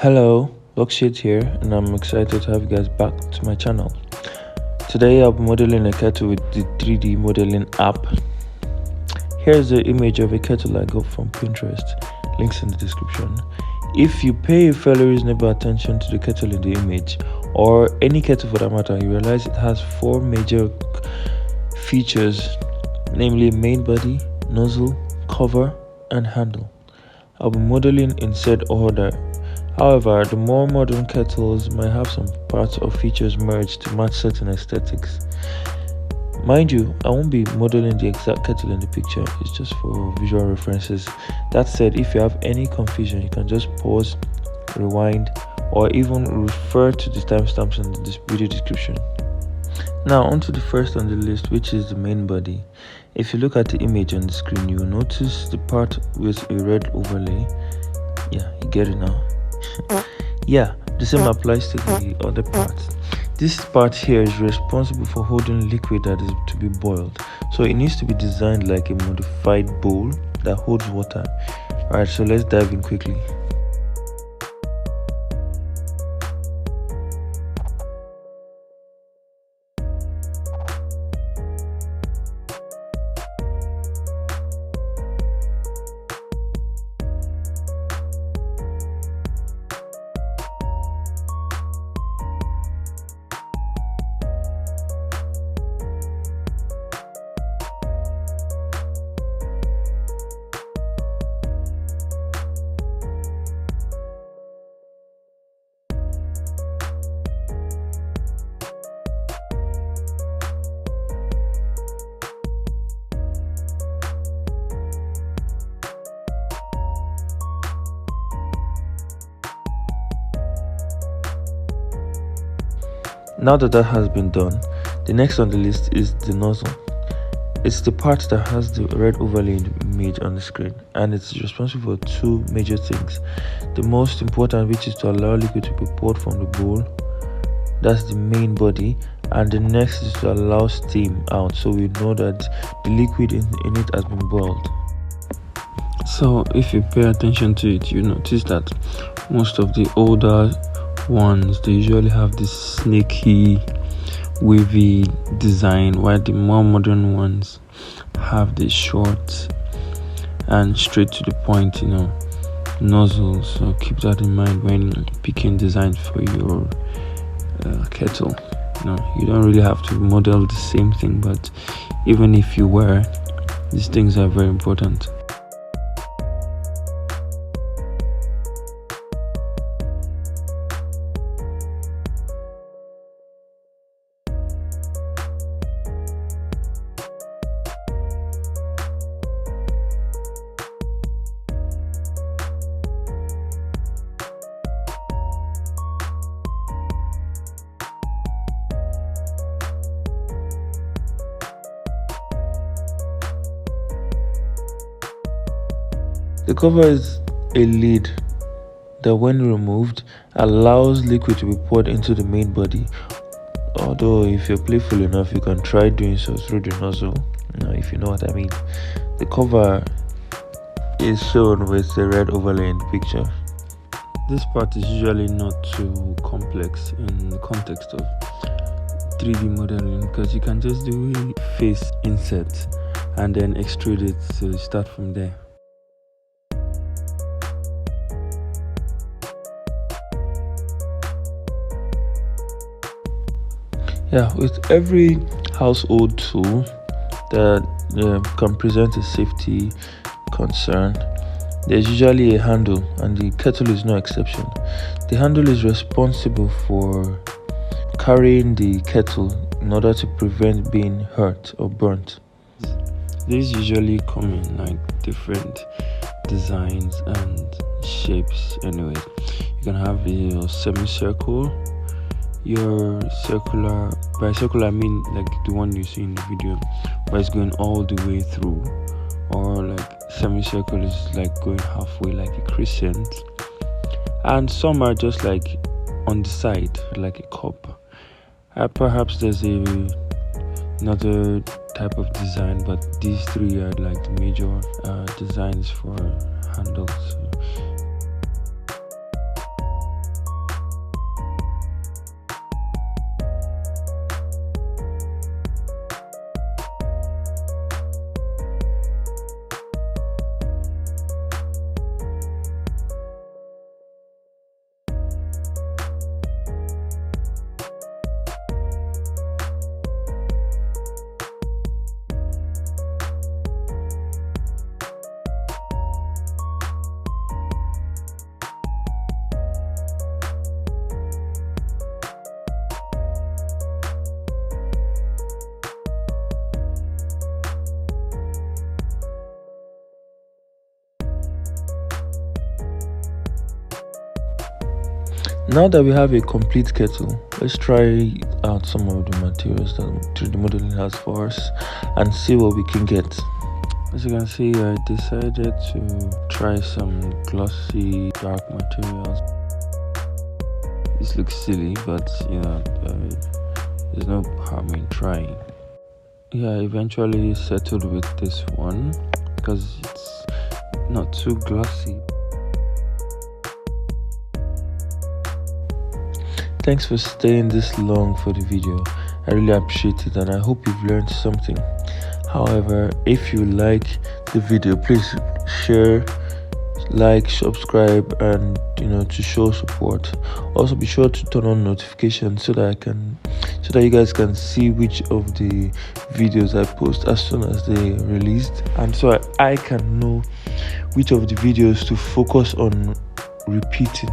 Hello, Lokshit here, and I'm excited to have you guys back to my channel. Today I'll be modeling a kettle with the 3D modeling app. Here's the image of a kettle I got from Pinterest, links in the description. If you pay a fairly reasonable attention to the kettle in the image, or any kettle for that matter, you realize it has four major features, namely main body, nozzle, cover, and handle. I'll be modeling in said order. However, the more modern kettles might have some parts or features merged to match certain aesthetics. Mind you, I won't be modeling the exact kettle in the picture, it's just for visual references. That said, if you have any confusion, you can just pause, rewind, or even refer to the timestamps in the video description. Now on to the first on the list, which is the main body. If you look at the image on the screen, you will notice the part with a red overlay. Yeah, you get it now. Yeah, the same applies to the other parts. This part here is responsible for holding liquid that is to be boiled, so it needs to be designed like a modified bowl that holds water. Alright, so let's dive in quickly. Now that has been done, the next on the list is the nozzle. It's the part that has the red overlay image on the screen, and it's responsible for two major things. The most important, which is to allow liquid to be poured from the bowl, that's the main body, and the next is to allow steam out, so we know that the liquid in it has been boiled. So if you pay attention to it, you notice that most of the older ones, they usually have this snaky, wavy design, while the more modern ones have this short and straight to the point, nozzle. So keep that in mind when picking designs for your kettle. You don't really have to model the same thing, but even if you were, these things are very important. The cover is a lid that, when removed, allows liquid to be poured into the main body. Although if you're playful enough, you can try doing so through the nozzle, if you know what I mean. The cover is shown with the red overlay in the picture. This part is usually not too complex in the context of 3D modeling, because you can just do a face insert and then extrude it to start from there. Yeah, with every household tool that can present a safety concern, there's usually a handle, and the kettle is no exception. The handle is responsible for carrying the kettle in order to prevent being hurt or burnt. These usually come in like different designs and shapes. Anyway, you can have your semicircle, your circular. By circular I mean like the one you see in the video, where it's going all the way through, or like semicircle is like going halfway, like a crescent, and some are just like on the side like a cup. Perhaps there's another type of design, but these three are like the major designs for handles. Now that we have a complete kettle, let's try out some of the materials that 3D modeling has for us and see what we can get. As you can see, I decided to try some glossy dark materials. This looks silly, but there's no harm in trying. Yeah, I eventually settled with this one because it's not too glossy. Thanks for staying this long for the video. I really appreciate it and I hope you've learned something. However, if you like the video, please share, like, subscribe, and to show support. Also be sure to turn on notifications so that you guys can see which of the videos I post as soon as they released, and so I can know which of the videos to focus on repeating.